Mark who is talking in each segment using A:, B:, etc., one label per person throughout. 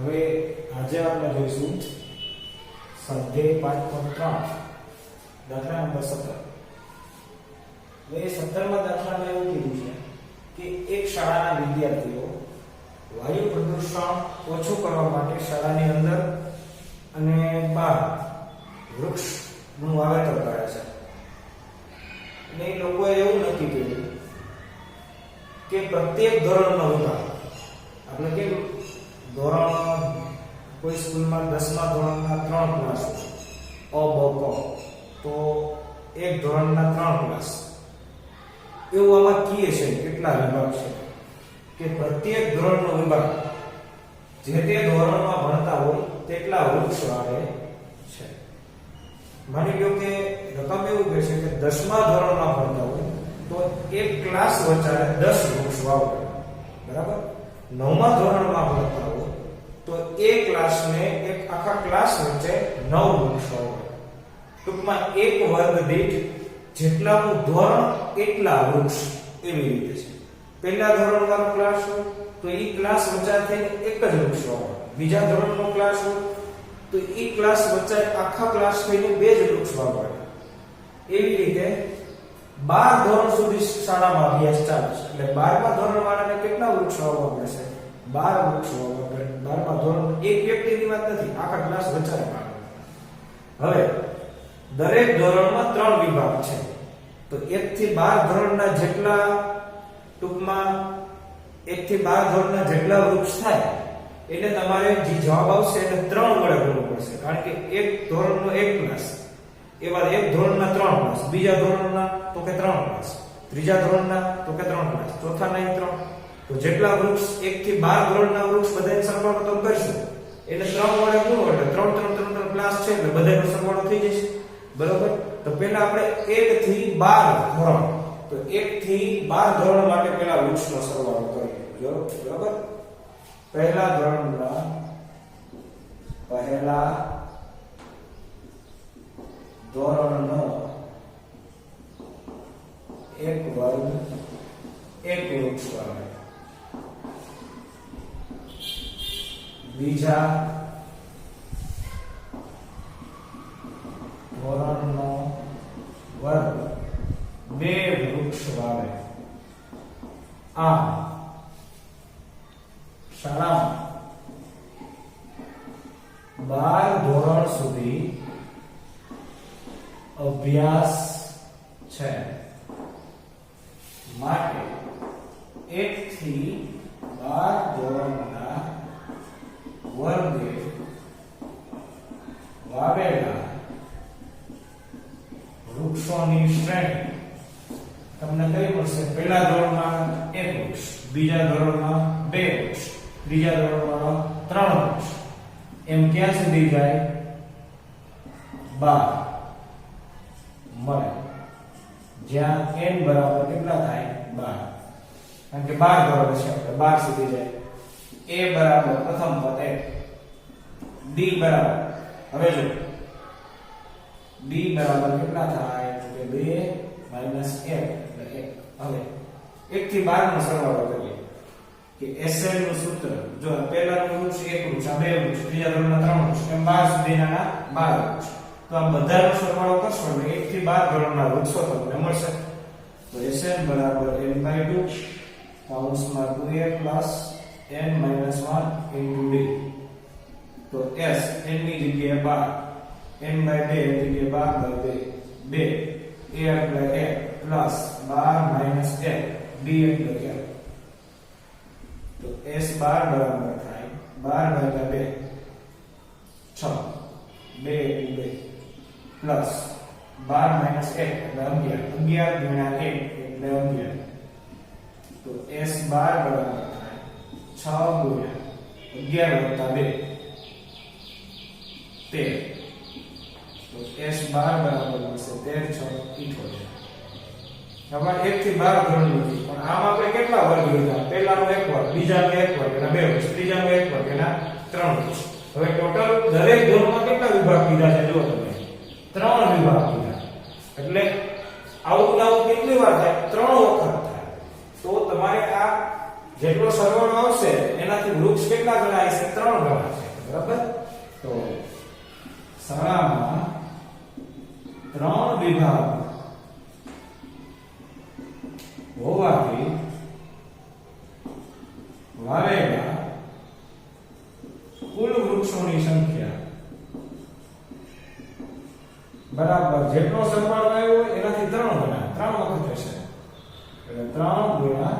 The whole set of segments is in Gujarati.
A: હવે આજે આપણે જોઈશું સ્વાધ્યાય 5.3 દાખલા નંબર 17. હવે 17માં દાખલામાં એવું કીધું છે કે એક શાળાના વિદ્યાર્થીઓ વાયુ પ્રદૂષણ ઓછું કરવા માટે શાળાની અંદર અને બહાર વૃક્ષનું વાવેતર કરે છે. અને એ લોકોએ એવું નક્કી કર્યું કે પ્રત્યેક ધોરણનો વિભાગ, આપણે કેમ ધોરણ કોઈ સ્કૂલમાં 10મા ધોરણના 3 ક્લાસ અ બ ક, તો એક ધોરણના 3 ક્લાસ, એવું આમાં કીએ છે કેટલા વિભાગ છે કે પ્રત્યેક ધોરણનો વિભાગ જે તે ધોરણમાં ભણતા હોય તેટલા વૃક્ષ વાવે છે. માની લો કે રકમ એવું કહે છે કે 10મા ધોરણમાં ભણતા હોય તો એક ક્લાસ વચ્ચે 10 વૃક્ષ વાવો, બરાબર. 9મા ધોરણમાં ભણતા હોય તો એક ક્લાસને એક આખા ક્લાસ વચ્ચે 9 વૃક્ષ વાવો. ટૂંકમાં એક વર્ગ દીઠ જેટલાનું ધોરણ એટલા વૃક્ષ, એવી રીતે છે. પહેલા ધોરણનો ક્લાસ હોય તો એ ક્લાસ વચ્ચે થઈને એક જ વૃક્ષ વાવો. બીજા ધોરણનો ક્લાસ હોય તો એ ક્લાસ વચ્ચે આખા ક્લાસ થઈને 2 જ વૃક્ષ વાવો. એવી રીતે 12 ધોરણ સુધી શાળામાં અભ્યાસ ચાલે છે. એટલે 12મા ધોરણ વાળાને કેટલા વૃક્ષ વાવવા પડશે? 12 વૃક્ષ વાવવા પડે. 12મા ધોરણ એક વ્યક્તિની વાત નથી, આખા ક્લાસ વચ્ચે. હવે દરેક ધોરણમાં 3 વિભાગ છે તો 1 થી 12 ધોરણના જેટલા, ટૂંકમાં 1 થી 12 ધોરણના જેટલા વૃક્ષ થાય એટલે તમારે જે જવાબ આવશે એને 3 વડે ગુણવું પડશે. કારણ કે એક ધોરણનો એક ક્લાસ, એવા એક ધોરણના 3 ક્લાસ, બીજા ધોરણના તો કે 3 ક્લાસ, ત્રીજા ધોરણના તો કે 3 ક્લાસ, ચોથાના 3. તો જેટલા વૃક્ષ 1 થી 12 ધોરણના વૃક્ષ બધાનો સરવાળો તો કરશું એટલે 3 વડે ગુણો એટલે 3 ક્લાસ છે એટલે બધાનો સરવાળો થઈ જશે, બરોબર. તો પહેલા આપણે 1 થી 12 ધોરણ, તો 1 થી 12 ધોરણ માટે પહેલા વૃક્ષનો સરવાળો કરીએ, બરોબર. પહેલા ધોરણના પહેલા ધોરણનો એક વર્ગ એક વૃક્ષ વાવે. બીજા ધોરણનો વર્ગ 2 વૃક્ષ વાવે. આ શાળામાં 12 ધોરણ સુધી અભ્યાસ છે માટે 1 થી 12 ધોરણના વર્ગે વાવેલા વૃક્ષોની શ્રેણી તમને કઈ મળશે? પહેલા ધોરણમાં 1 વૃક્ષ, બીજા ધોરણમાં 2 વૃક્ષ, ત્રીજા ધોરણમાં 3 વૃક્ષ, એમ ક્યાં સુધી જાય? 12 મળે. જ્યાં n બરાબર કેટલા થાય? 12. કારણ કે 12 ધોરણ છે એટલે 12 સુધી જાય. a બરાબર પ્રથમ પદ 1, d બરાબર, હવે જો d બરાબર કેટલા થાય? તો કે 2 - 1 એટલે 1. હવે 1 થી 12 નો સરવાળો કરીએ કે SL નું સૂત્ર, જો પહેલાનું વૃક્ષ 1 વૃક્ષ, આ 2 વૃક્ષ, ત્રીજા ધોરણના 3 વૃક્ષ, એમ 12 સુધીના 12 વૃક્ષ. તો આ બધાનો સરવાળો કરશો એટલે 1 થી 12 ધોરણના વૃક્ષો તમને મળશે. તો SN બરાબર n/2 કૌંસમાં 2a plus n - 1 into d. તો s n ની જગ્યાએ 12, n/2 ની જગ્યાએ 12/2, 2 a એટલે a plus 12 - 1 d એટલે 1. તો s બરાબર થાય 12/2 6, 2 into 2 પ્લસ 12 - 1 એટલે 11, 11 ગુણ્યા 1 એટલે 11. તો s બરાબર થાય 6 ગુણ્યા 11 + 2 13. તો s બરાબર મળશે 13 × 6 78. હવે 1 થી 12 ધોરણ નથી, પણ આમાં આપણે કેટલા વર્ગ લીધા? પહેલાનો 1 વર્ગ, બીજાનો 1 વર્ગ એના 2 વૃક્ષ, ત્રીજાનો 1 વર્ગ એના 3 વૃક્ષ. હવે ટોટલ દરેક ધોરણમાં કેટલા વિભાગ કીધા છે? જુઓ તમે, 3 વિભાગ કીધા. એટલે આવું કેટલી વાર થાય? 3 વખત થાય. તો તમારે આ જેટલો સરવાળો આવશે એનાથી વૃક્ષ કેટલા ગણા હશે 3 ગણા છે બરાબર તો શાળામાં 3 વિભાગ હોવાથી વાવેલા કુલ વૃક્ષોની સંખ્યા બરાબર જેટલો સરવાળો આવ્યો એનાથી 3 ગણા 3 વખત હશે એટલે 3 ગુણ્યા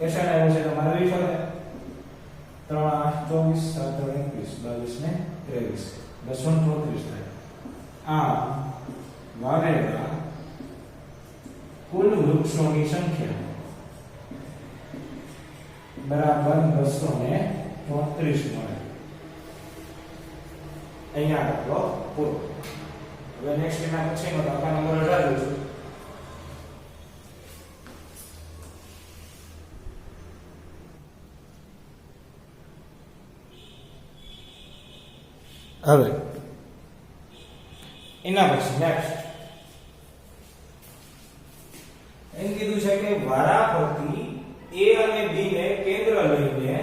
A: એસા ને આવ્યું છે તમારે વિચારે 3 8 24 7 21 22 ને 23 10 34 થાય આ વાવેલા કુલ વૃક્ષોની સંખ્યા બરાબર 233 મળે અહીંયા દાખલો પૂરો હવે નેક્સ્ટ એના પછીનો દાખલા નંબર 18 જોઈશું હવે એના પછી નેક્સ્ટ એમ કીધું છે કે વારા ફરતી A અને B ને કેન્દ્ર લઈને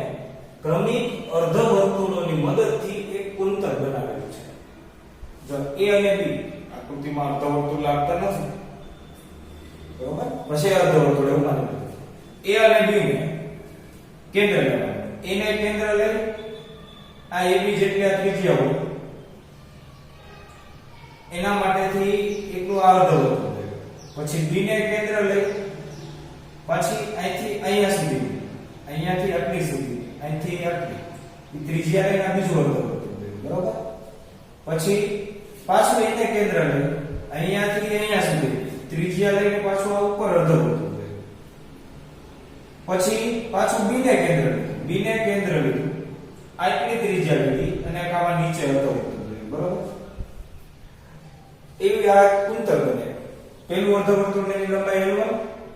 A: ક્રમિક અર્ધવર્તુળોની મદદથી એક કુંતલ બનાવેલું છે જો A અને B આકૃતિમાં અર્ધવર્તુળ લાગતા નથી બરોબર પછી અર્ધવર્તુળ એવું માની A અને B ને કેન્દ્ર લેવાનું A ને કેન્દ્ર લઈ આ AB જેટલી આ ત્રિજ્યા હોય એના માટેથી એકલું આ અર્ધવર્તુળ પછી B ને કેન્દ્ર લઈ પછી અહીંથી અહીંયા સુધી અહીંયાથી આટલી સુધી અહીંથી આટલી એ ત્રિજ્યા લઈને બીજું અર્ધવર્તુળ બરોબર પછી પાછું એને કેન્દ્ર લઈ અહીંયાથી અહીંયા સુધી ત્રિજ્યા લઈને પાછું આ ઉપર અર્ધવર્તુળ પછી પાછું B ને કેન્દ્ર લીધું આટલી ત્રિજ્યા લીધી અને આમાં નીચે અર્ધવર્તુળ બરોબર એવી આ કુંતલ બને પહેલું અર્ધવર્તુળની લંબાઈ L1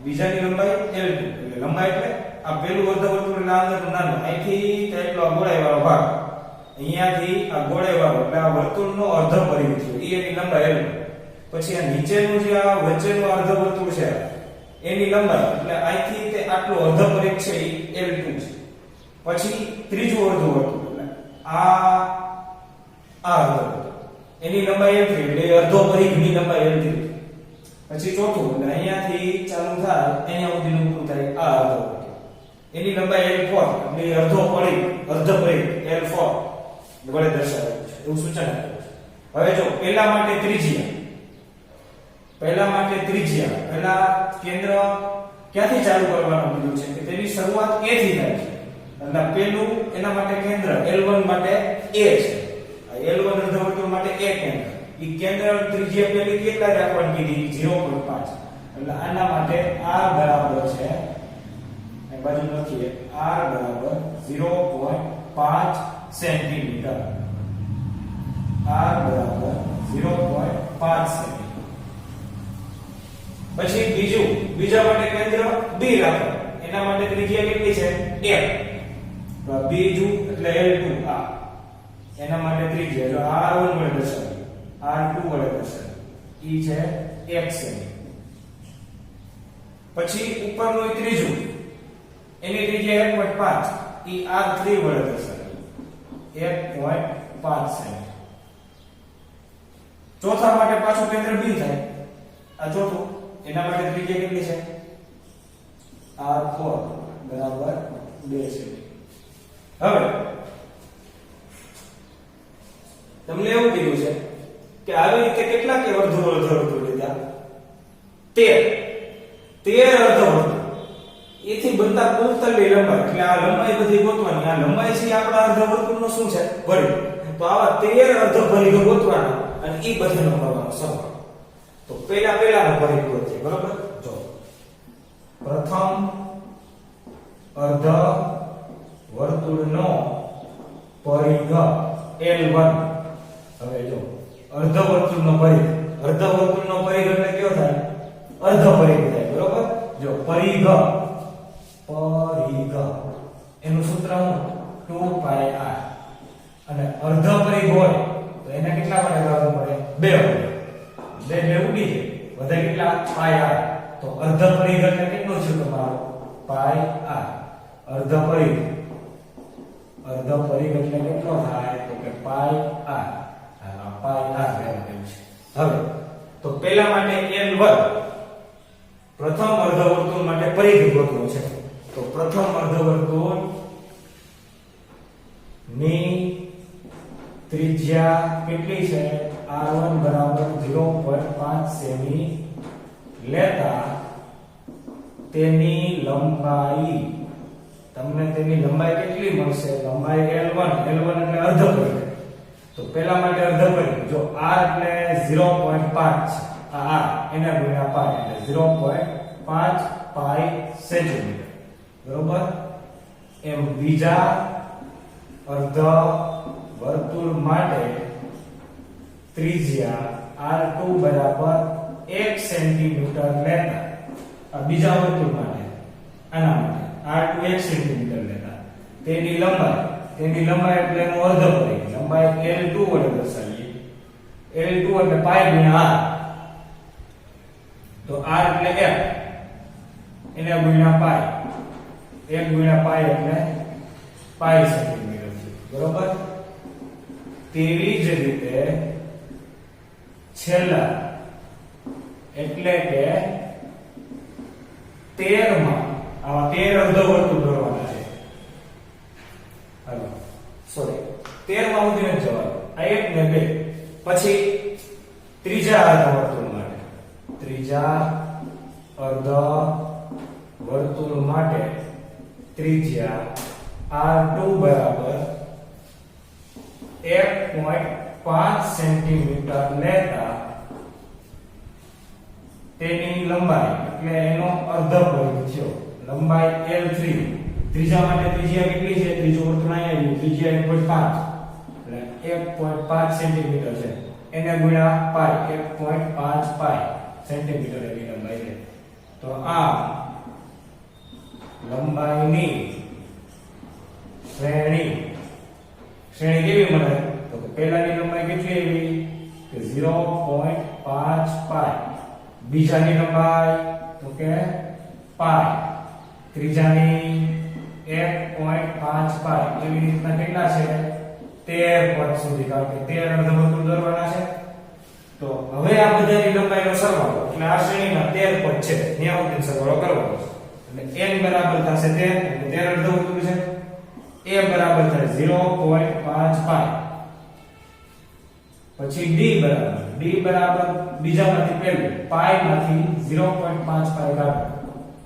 A: બીજાની લંબાઈ L2 એટલે લંબાઈ એટલે આ પહેલું અર્ધવર્તુળના અંદરનું નાનું અહીંથી એટલો ગોળાઈ વાળો ભાગ અહીંયાથી આ ગોળાઈ વાળો એટલે આ વર્તુળનો અર્ધ પરિઘ છે એની લંબાઈ L1 પછી આ નીચેનું જે આ વચ્ચેનું અર્ધવર્તુળ છે એની લંબાઈ એટલે અહીંથી તે આટલો અર્ધ પરિઘ છે એ L2 છે પછી ત્રીજું અર્ધવર્તુળ એટલે આ અર્ધવર્તુળ એની લંબાઈ L3 એટલે અર્ધો પરિઘની લંબાઈ L3 પછી ચોથું એટલે અહીંયાથી ચાલુ થાય અહીંયા સુધીનું પૂરું થાય આ અર્ધવર્તુળ એની લંબાઈ L4 એટલે અર્ધો પરિઘ અર્ધ પરિઘ L4 વડે દર્શાવેલું છે એવું સૂચન આપ્યું છે હવે જો પહેલા માટે ત્રિજ્યા પહેલા કેન્દ્ર ક્યાંથી ચાલુ કરવાનું કીધું છે કે તેની શરૂઆત A થી થાય છે એટલે પહેલું એના માટે કેન્દ્ર L1 માટે A છે L1 અર્ધવર્તુળ માટે A કેન્દ્ર ઈ કેન્દ્ર ત્રિજ્યા પેલી કેટલા રાખવાની કીધી 0.5 એટલે આના માટે r બરાબર છે એ બાજુ લખીએ r બરાબર 0.5 સેન્ટીમીટર r બરાબર 0.5 સેન્ટીમીટર પછી બીજા માટે કેન્દ્ર B રાખો એના માટે ત્રિજ્યા કેટલી છે 1 તો બીજું એટલે L2 આ એના માટે ત્રિજ્યા જો r1 વડે દર્શાવીએ r2 વડે દર્શાવીએ ઈ છે 1 સેમી પછી ઉપરનું ત્રીજું એની ત્રિજ્યા 1.5 ઈ r3 વડે દર્શાવીએ 1.5 સેમી ચોથા માટે પાછું કેન્દ્ર B થાય આ ચોથું એના માટે ત્રિજ્યા કેટલી છે r4 બરાબર 2 સેમી હવે તમને એવું કીધું છે કે આવી રીતે કેટલા કે અર્ધવર્તુળ લીધા 13 અર્ધવર્તુળ એથી બનતા કુંતલની લંબાઈ એટલે આ લંબાઈ બધી ગોતવાની આ લંબાઈ છે આપણા અર્ધવર્તુળનો શું છે પરિઘ તો આવા 13 અર્ધ પરિઘ ગોતવાના અને ઈ બધાનો કરવાનો સરવાળો તો પહેલાનો પરિઘ ગોતીએ બરોબર જો પ્રથમ અર્ધ વર્તુળનો પરિઘ L1 હવે જો અર્ધવર્તુળનો પરિઘ એટલે કયો થાય અર્ધ પરિઘ થાય બરોબર જો પરિઘ એનું સૂત્ર શું 2πr અને અર્ધ પરિઘ હોય તો એને કેટલા વડે ભાગવું પડે 2 વડે ઉડી જાય વધે કેટલા πr તો અર્ધ પરિઘ એટલે કેટલું છે તમારું πr અર્ધ પરિઘ એટલે કેટલો થાય તો કે પાઈ r પાઈ r લેવાનું છે. હવે તો પહેલા માટે n વર્ગ પ્રથમ અર્ધવર્તુળ માટે પરિઘ ગોતવો છે. તો પ્રથમ અર્ધવર્તુળ ની ત્રિજ્યા કેટલી છે r1 બરાબર 0.5 સેમી લેતા તેની લંબાઈ તમને તેની લંબાઈ કેટલી મળશે લંબાઈ L1 એટલે અર્ધ પરિઘ. તો પહેલા માટે અર્ધ પરિઘ જો r એટલે 0.5 છે આ r એના ગુણ્યા પાઈ એટલે 0.5 પાઈ સેન્ટીમીટર બરોબર. એમ બીજા અર્ધ વર્તુળ માટે ત્રિજ્યા r2 બરાબર 1 સેન્ટીમીટર લેતા આ બીજા વર્તુળ માટે આના માટે r2 1 સેન્ટીમીટર લેતા તેની લંબાઈ એટલે એનું અર્ધ પરિઘ લંબાઈ L2 વડે દર્શાવીએ. L2 એટલે પાઈ ગુણ્યા r તો r એટલે 1 એને ગુણ્યા પાઈ 1 ગુણ્યા પાઈ એટલે પાઈ સેન્ટીમીટર છે બરોબર. તેવી જ રીતે છેલ્લા એટલે કે 13 માં આવા 13 અર્ધવર્તુળ દોરવાના છે. હાલો સોરી 13 માં ઉદીને જવાબ આ 1 ને 2 પછી ત્રીજા અર્ધવર્તુળ માટે ત્રિજ્યા r2 બરાબર 1.5 સેન્ટીમીટર લેતા તેની લંબાઈ એટલે એનો અર્ધ પરિઘ થયો લંબાઈ L3 ત્રીજા માટે ત્રિજ્યા કેટલી છે ત્રીજો વર્તુળ અહીંયા આવ્યું ત્રિજ્યા 1.5 એટલે 1.5 સેન્ટીમીટર છે એને ગુણ્યા પાઈ 1.5 પાઈ સેન્ટીમીટર એની લંબાઈ છે. તો આ લંબાઈની શ્રેણી કેવી મળે તો પહેલાની લંબાઈ કેટલી આવી કે 0.5 પાઈ બીજાની લંબાઈ તો કે પાઈ ત્રીજાની 1.5 પાઈ એવી રીતના કેટલા છે 13 પદ સુધી કારણ કે 13 અર્ધવર્તુળ દોરવાના છે. તો હવે આ બધાની લંબાઈનો સરવાળો એટલે આ શ્રેણીના 13 પદ છે ત્યાં સુધી સરવાળો કરવાનો છે એટલે n બરાબર થશે 13 એટલે 13 અર્ધવર્તુળ છે a બરાબર થાય 0.5 પાઈ પછી d બરાબર બીજામાંથી પહેલું પાઈ માંથી 0.5 પાઈ કાઢો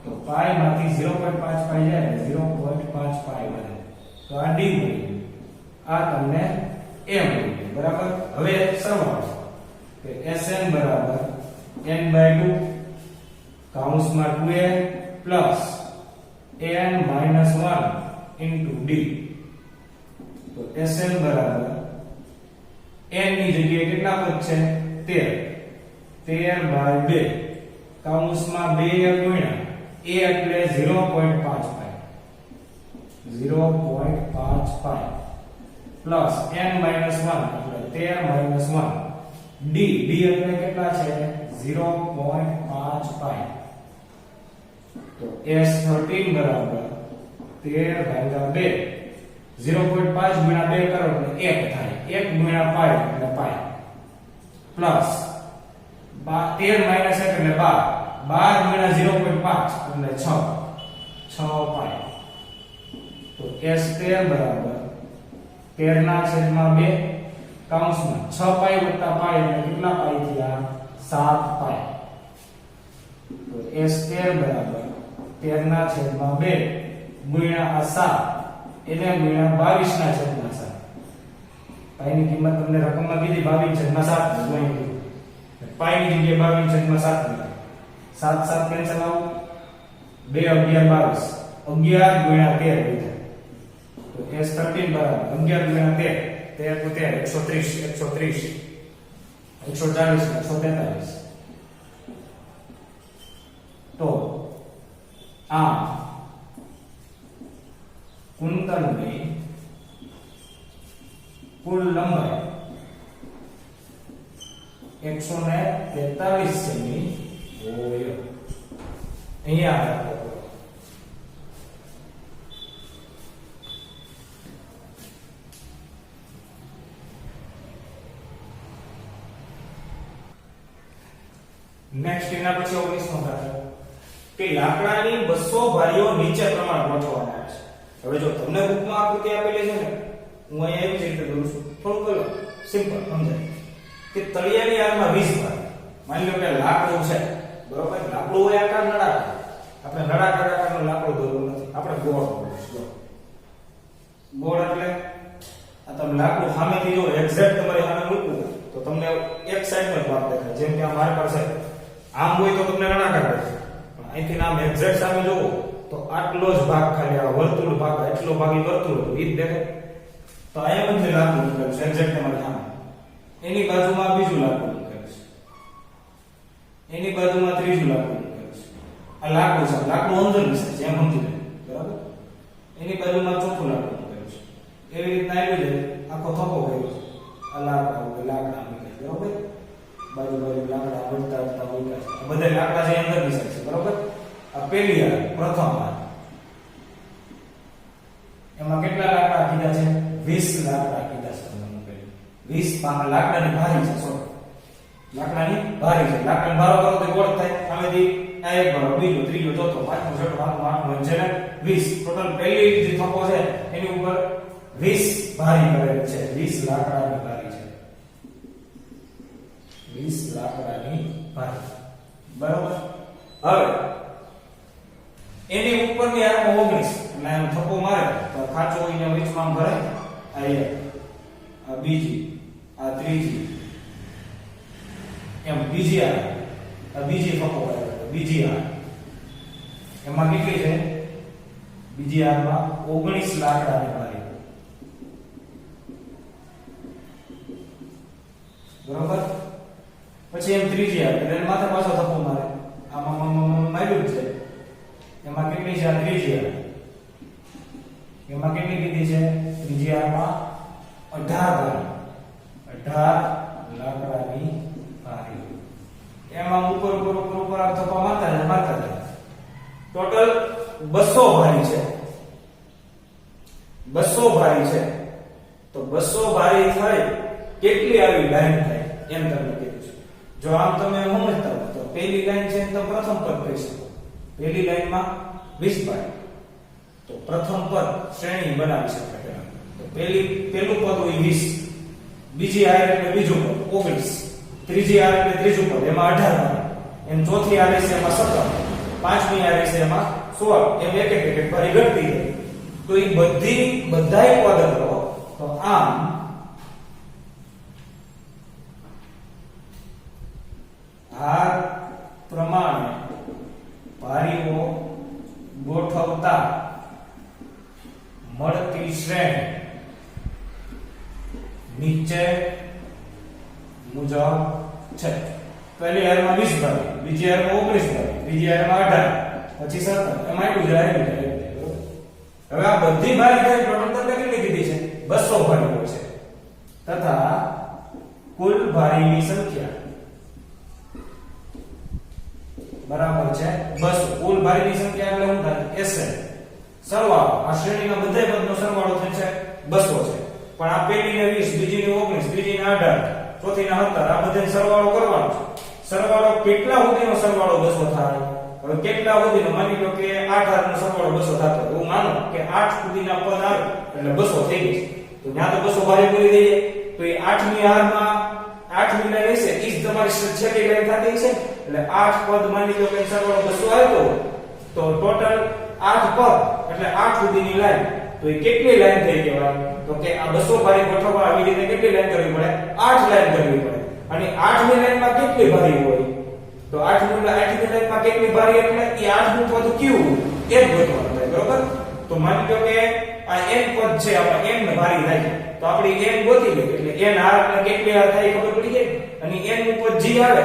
A: તો પાઈ માંથી 0.5 પાઈ જાય 0.5 પાઈ બને તો આ d મળી ગયું આ તમને a મળી ગયું બરાબર. હવે સરવાળો કે Sn બરાબર n/2 કૌંસમાં 2a plus an - 1 into d તો Sn બરાબર n ની જગ્યાએ કેટલા પદ છે 13/2 કૌંસમાં 2 ગુણ્યા a એટલે 0.5 પાઈ 0.5 પાઈ પ્લસ n - 1 એટલે 13 - 1 d એટલે કેટલા છે 0.5 પાઈ તો S13 બરાબર 13/2 0.5 ગુણ્યા 2 કરો એટલે 1 થાય 1 ગુણ્યા પાઈ એટલે પાઈ પ્લસ 13 - 1 એટલે 12 ગુણ્યા 0.5 એટલે 6 પાઈ તો S13 બરાબર 13 ના છેદમાં 2 કૌંસમાં 6 પાઈ વત્તા પાઈ એટલે કેટલા પાઈ થયા 7 પાઈ તો S13 બરાબર 13 ના છેદમાં 2 ગુણ્યા આ 7 એને ગુણ્યા 22 ના છેદમાં 7 પાઈની કિંમત તમને રકમમાં કીધી 22/7 જોઈ પાઈની જગ્યાએ 22/7 7 7 કેન્સલ આઉટ 2 11 22 11 ગુણ્યા 13 તો S13 બરાબર 11 ગુણ્યા 13 130 140 143 તો આ કુંતલની કુલ લંબાઈ 143 સેમી હોય અહીંયા નેક્સ્ટ એના પછી 19મો દાખલો કે લાકડાની 200 ભારીઓ નીચે પ્રમાણે ગોઠવવાના છે. હવે જો તમને બુકમાં આકૃતિ આપેલી છે ને, હું અહીંયા એવી રીતે દોરું છું, થોડું બોલો સિમ્પલ સમજાય કે તળિયાની આરમાં 20 ભારી, માની લો કે લાકડું છે, બરોબર, લાકડું હોય આકાર નળાકાર, આપણે નળાકાર આકારનું લાકડું દોરવું નથી, આપણે ગોળ દોરીશું. ગોળ એટલે આ તમે લાકડું સામેથી જો એક્ઝેક્ટ તમારી સામે મૂકવું તો તમને એક સાઈડનો જ ભાગ દેખાય, જેમ કે આ માર્કર છે, આમ હોય તો તમને નળાકાર દેખાય, પણ અહીંથી આમ એક્ઝેક્ટ સામે જોવો તો આટલો જ ભાગ ખાલી આ વર્તુળ ભાગ, એટલો ભાગ ઈ વર્તુળ ઈ જ દેખાય. તો અહીંયા બધું લાકડું મૂકેલું છે એક્ઝેક્ટ તમારી સામે, એની બાજુમાં બીજું લાકડું મૂકેલું છે, એની બાજુમાં ત્રીજું લાકડું મૂકેલું છે. આ લાકડું છે, લાકડું અંદર છે જેમ સમજી લે, બરાબર. એની બાજુમાં ચોથું લાકડું મૂકેલું છે. એવી રીતના આવી જાય આખો થપ્પો કર્યો છે. આ લાકડા મૂકે, બરાબર. બાજુ લાકડા વધતા મૂક્યા છે. આ બધા લાકડા છે અંદર ની સાઈડ છે, બરાબર. આ પહેલી આ પ્રથમ આ એમાં કેટલા લાકડા કીધા છે? 20 લાકડા કીધા છે તમને મૂકેલું. 20 લાકડાની ભારી છે, સોરી લાકડાની ભારી છે. લાકડાનો ભારો કરો તો ગોળ થાય, સામેથી આ એક ભારો, બીજો, ત્રીજો, ચોથો, પાંચમો, છઠ્ઠો, સાતમો, આઠમો, જેને 20 ટોટલ પહેલી જે થપ્પો છે એની ઉપર 20 ભારી કરેલ છે. 20 લાકડાની ભારી છે, 20 લાકડાની ભારી, બરાબર. હવે એની ઉપરની આરમાં 19 એટલે આમ થપ્પો મારે તો ખાચો એને વીચમાં ભરાય. આ એક, આ બીજી, આ ત્રીજી, એમ બીજી આ બીજી થપ્પો મારે, બીજી આ એમાં કેટલી છે? બીજી આરમાં 19 લાકડાની ભારી, બરોબર. પછી એમ ત્રીજી આવે એટલે માથે પાછો થપ્પો મારે, આમાં માર્યું છે, એમાં કેટલી છે? આ ત્રીજી આવે, એમાં કેટલી કીધી છે? ત્રીજી આમાં 18 લાકડાની ભારી. એમાં ઉપર આ થપ્પા મારતા જાય. ટોટલ 200 ભારી છે, 200 ભારી છે. તો 200 ભારી થાય કેટલી આવી લાઈન થાય એમ તમને કીધું છે. જો આમ તમે સમજતા હો તો પહેલી લાઈન છે તો પ્રથમ પદ કહી શકો. પહેલી લાઈનમાં 20 ભારી, તો પ્રથમ પદ શ્રેણી બનાવી શકાય. તો પહેલું પદ હોય 20, બીજી આર એટલે બીજું પદ 19, ત્રીજી આર એટલે ત્રીજું પદ એમાં 18 ભારી, એમ ચોથી આર છે એમાં 17, પાંચમી આર છે એમાં 16, એમ એક ભારી ઘટતી જાય. તો એ બધાય પદ કરો તો આમ ભાર પ્રમાણે ભારીઓ ગોઠવતા મળતી શ્રેણી નીચે મુજબ છે. પહેલી હારમાં 20 ભારી, બીજી હારમાં 19 ભારી, ત્રીજી હારમાં 18, પછી 17, એમાં એટલું જાય. હવે આ બધી ભારી થાય ટોટલ તમને કેટલી કીધી છે? 200 ભારીઓ છે. તથા કુલ ભારીની સંખ્યા બરાબર છે 200. કુલ ભારીની સંખ્યા એટલે શું થાય? SN સરવાળો. આ શ્રેણીના બધા પદનો સરવાળો થાય છે 200 છે. પણ આ પહેલીને 20, બીજીને 19, ત્રીજીને 18, ચોથીને 17, આ બધાનો સરવાળો કરવાનો છે. સરવાળો કેટલા સુધીનો સરવાળો 200 થાય? હવે કેટલા સુધીનો? માની લો કે 8 નો સરવાળો 200 થતો, એવું માનો કે 8 સુધીના પદ આવે એટલે 200 થઈ ગઈ. તો ત્યાં તો 200 ભારી પૂરી થઈ જાય. તો એ 8મી હારમાં 8મી લાઈન હશે ઈ જ તમારી છેલ્લી લાઈન થતી છે. એટલે 8 પદ માની લો કે સરવાળો 200 આવતો તો ટોટલ 8 પદ એટલે 8 સુધીની લાઈન. તો એ કેટલી લાઈન થઈ કહેવાય? તો કે આ 200 ભારી ગોઠવવા આવી રીતે કેટલી લાઈન કરવી પડે? 8 લાઈન કરવી પડે. અને 8મી લાઈનમાં કેટલી ભારી હોય? તો 8મી લાઈનમાં કેટલી ભારી એટલે એ 8નું પદ કયું એ જ ગોતવાનું થાય, બરોબર. તો માની લો કે આ n પદ છે, આપણે n ભારી થાય તો આપણે n ગોતી લઈએ એટલે n r એટલે કેટલી r થાય ખબર પડી જાય. અને n નું પદ g આવે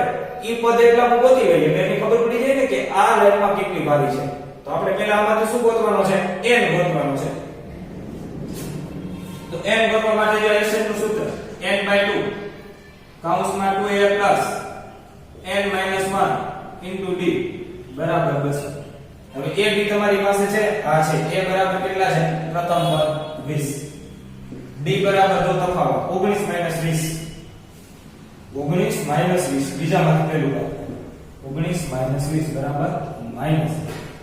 A: ઈ પદ એટલા ગોતી લઈએ એટલે એની ખબર પડી જાય ને કે આ લાઈનમાં કેટલી ભારી છે. તો આપણે પહેલા આમાંથી શું ગોતવાનો છે? n ગોતવાનો છે. તો n ગોતવા માટે જે SN નું સૂત્ર n/2 કૌંસમાં 2a પ્લસ n - 1 * d બરાબર 200. હવે a b તમારી પાસે છે, આ છે. a બરાબર કેટલા છે? પ્રથમ પદ 20, d બરાબર જો તફાવત 19 - 20, 19 - 20 બીજામાંથી પહેલું પદ 19 માઈનસ 20 બરાબર માઈનસ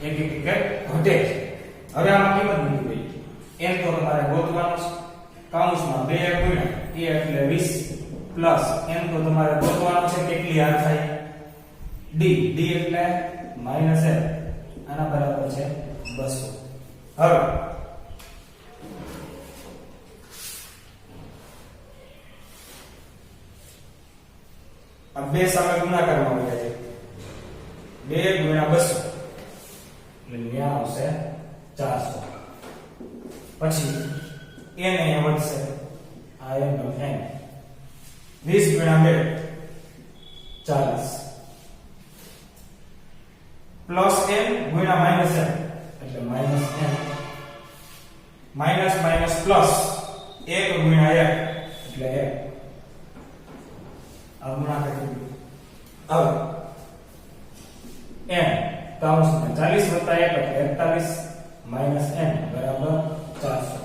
A: એક એક ઘટે છે. હવે આમાં કિંમત મૂકી દઈએ. n તો તમારે ગોતવાનું છે. કૌંસમાં 2 ગુણ્યા a એટલે 20 પ્લસ n તો તમારે ગોતવાનું છે કેટલી r થાય d એટલે માઈનસ n આના બરાબર છે 200. હવે આ બે સામે ગુણાકારમાં મળે છે 2 ગુણ્યા 200 એટલે ત્યાં આવશે 400. પછી n અહીંયા વધશે આ n નો n 20 ગુણ્યા 2 40 પ્લસ n ગુણ્યા માઈનસ n એટલે minus n minus minus plus 1 ગુણ્યા 1 એટલે 1 આ ગુણાકાર કરી. હવે n કૌંસમાં 40 વત્તા 1 એટલે 41 માઈનસ n બરાબર 400.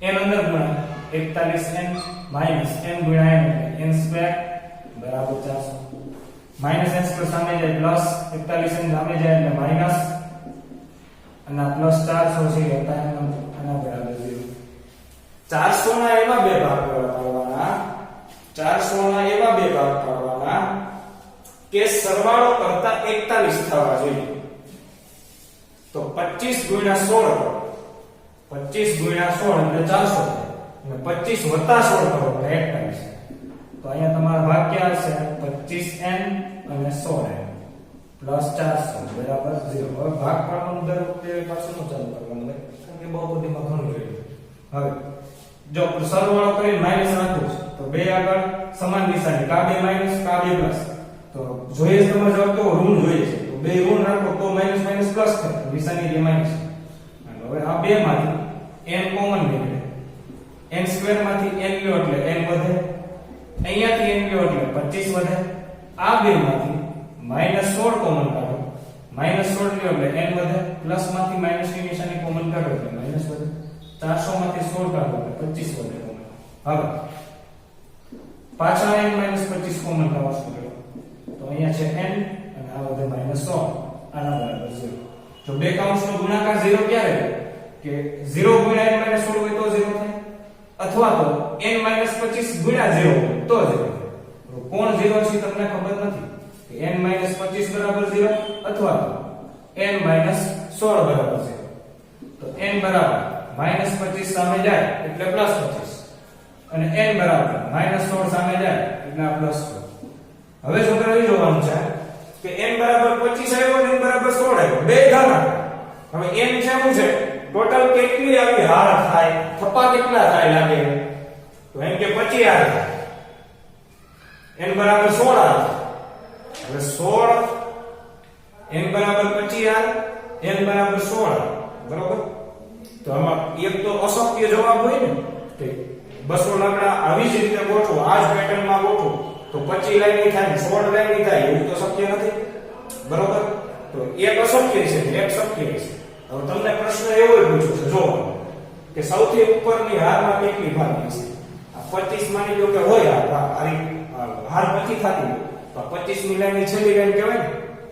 A: n અંદર ગુણ્યા 41n માઈનસ n ગુણ્યા n એટલે n સ્ક્વેર બરાબર 400. માઈનસ n સ્ક્વેર સામે જાય પ્લસ 41n સામે જાય એટલે માઈનસ અને આ પ્લસ 400 છે એટલે આના બરાબર 0. 400 ના એવા બે ભાગ પાડવાના 400 ના એવા બે ભાગ પાડવાના કે સરવાળો કરતા 41 થવા જોઈએ. તો 25 ગુણ્યા 16 25 ગુણ્યા 16 એટલે 400 અને 25 વત્તા 16 કરો એટલે 41. તો અહીંયા તમારો ભાગ ક્યાં આવશે 25n અને 16n પ્લસ 400 બરાબર 0. હવે ભાગ પાડવાનું દર વખતે પાછું નું ચાલુ કરવાનું કારણ કે બહુ બધીમાં ઘણું જોઈએ. હવે જો સરવાળો કરીને માઈનસ રાખવું છે તો બે આગળ સમાન નિશાની કા બે માઈનસ કા બે પ્લસ. તો જોઈએ તમારે જવાબ તો ઋણ જોઈએ છે તો બે ઋણ રાખો તો માઈનસ માઈનસ પ્લસ થાય નિશાની જે માઈનસ. હવે આ બે માંથી n કોમન નીકળે n સ્ક્વેર માંથી n લ્યો એટલે n વધે અહીંયાથી n લ્યો એટલે 25 વધે. આ બે માંથી -16 કોમન કાઢો -16 લ્યો એટલે n વધે પ્લસ માંથી માઈનસ ની નિશાની કોમન કાઢો એટલે માઈનસ વધે. 400 માંથી 16 કાઢો એટલે 25 વધે કોમન. હવે પાછા n -25 કોમન કાઢો શું કરો તો અહીંયા છે n અને આ વધે -16 આના બરાબર 0. જો બે કૌંસનો ગુણાકાર 0 ક્યારે કે 0 ગુણ્યા n -16 હોય તો 0 થાય અથવા તો n -25 ગુણ્યા 0 હોય તો 0 થાય. કોણ 0 છે તમને ખબર નથી કે n -25 બરાબર 0 અથવા તો n -16 બરાબર 0. તો n બરાબર -25 સામે જાય એટલે +25 અને n બરાબર -16 સામે જાય એટલે આ +16. હવે છોકરા એ જોવાનું છે કે n બરાબર 25 આવ્યો અને n બરાબર 16 આવ્યો બે ઘાના. હવે n છે શું છે ટોટલ કેટલી આવી હાર થાય થપ્પા કેટલા થાય લાગે તો એમ કે 25 હાર થાય n બરાબર 16 હાર. હવે 16 n બરાબર 25 હાર n બરાબર 16 બરાબર. તો આમાં એક તો અશક્ય જવાબ હોય ને કે 200 લાકડા આવી જ રીતે ગોઠવો આ જ પેટર્નમાં ગોઠવો તો 25 લાઈન ની થાય 16 લાઈન ની થાય એવું તો શક્ય નથી બરોબર. તો એક અશક્ય છે એક શક્ય છે. હવે તમને પ્રશ્ન એવો પૂછ્યો છે જો કે સૌથી ઉપરની હારમાં કેટલી ભાગી છે આ 25 માની લો કે હોય આ હાર પછી થતી તો 25 ની લાઈન ની છેલ્લી લાઈન કહેવાય ને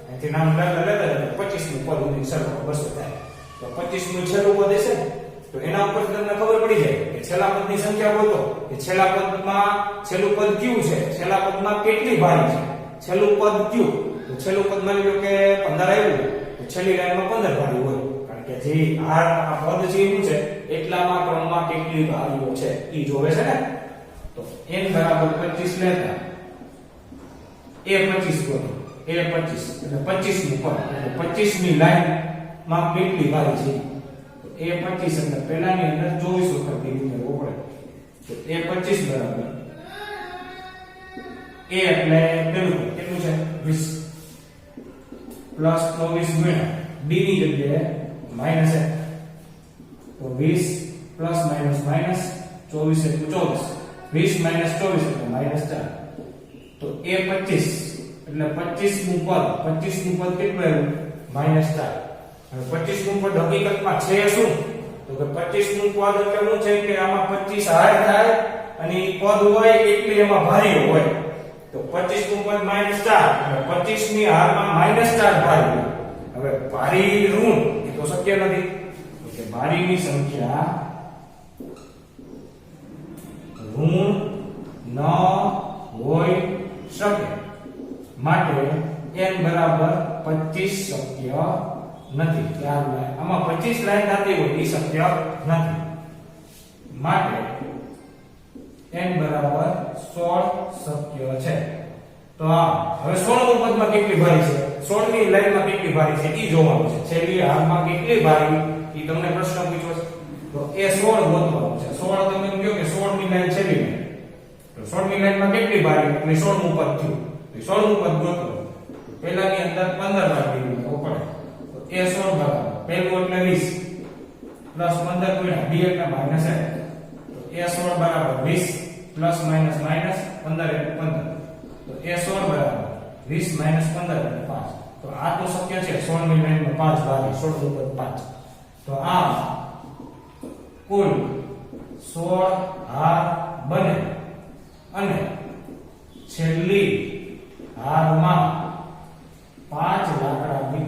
A: અહીંથી નામ લેતા 25 નું પદ ઉડી સરખો 200 થાય તો 25 નું છેલ્લું પદ હશે તો એના ઉપર તમને ખબર પડી જાય કે છેલ્લા પદની સંખ્યા બોલો કે છેલ્લા પદમાં છેલ્લું પદ કયું છે છેલ્લા પદમાં કેટલી ભારી છે છેલ્લું પદ કયું તો છેલ્લું પદ માની લો કે 15 આવ્યું તો છેલ્લી લાઈનમાં 15 ભારી હોય કારણ કે જે આ પદ છે એવું છે એટલામાં ક્રમમાં કેટલી ભારીઓ છે ઈ જોવે છે ને. તો n બરાબર 25 લેતા a 25 બોલો a 25 એટલે 25 નું પદ એટલે 25 ની લાઈન માં કેટલી ભારી છે તો a 25 એટલે પહેલાની અંદર 24 વખત ઉમેરવો પડે તો a 25 બરાબર a એટલે પેલું કેટલું છે 20 પ્લસ 24 ગુણ્યા b ની જગ્યાએ માઈનસ 1 તો 20 પ્લસ માઈનસ માઈનસ 24 એટલે 24 20 માઈનસ 24 એટલે માઈનસ 4 તો a 25 એટલે 25 નું પદ 25 નું પદ કેટલું આવ્યું માઈનસ 4. હવે 25 નું પદ હકીકતમાં છે શું તો કે 25 નું પદ એટલે શું છે કે આમાં 25 હાર થાય અને પદ હોય એટલે એમાં ભારે હોય તો તો 25 નું પદ -4 અને 25 ની હારમાં -4 ભારી. હવે ભારી ઋણ એ તો શક્ય નથી, તો કે ભારીની સંખ્યા ઋણ ન હોઈ શકે, માટે n બરાબર 25 શક્ય નથી. ત્યારબાદ આમાં 25 લાઈન થતી હોય એ શક્ય નથી, માટે n બરાબર 16 શક્ય છે. તો આ હવે 16 નું પદમાં કેટલી ભારી છે, 16 ની લાઈનમાં કેટલી ભારી છે એ જોવાનું છે. છેલ્લી હારમાં કેટલી ભારી એ તમને પ્રશ્ન પૂછ્યો છે, તો એ 16 ગોતવાનું છે. 16 તમે એમ કહો કે 16 ની લાઈન છેલ્લી લાઈન, તો 16 ની લાઈનમાં કેટલી ભારી એટલે 16 નું પદ થયું. તો 16 નું પદ ગોતો, પહેલાની અંદર 15 ભારી દીધું પડે, તો એ 16 બરાબર પહેલું એટલે 20 પ્લસ 15 ગુણ્યા 2 એટલે -1, તો એ 16 બરાબર 20 પ્લસ માઈનસ માઈનસ 15 એટલે 15, તો એ 16 બરાબર 20 માઈનસ 15 એટલે 5. તો આ તો શક્ય છે. 16 ની લાઈનમાં 5 ભારી, 16 નું પદ 5. તો આ કુલ 16 હાર બને અને છેલ્લી હારમાં 5 લાકડાની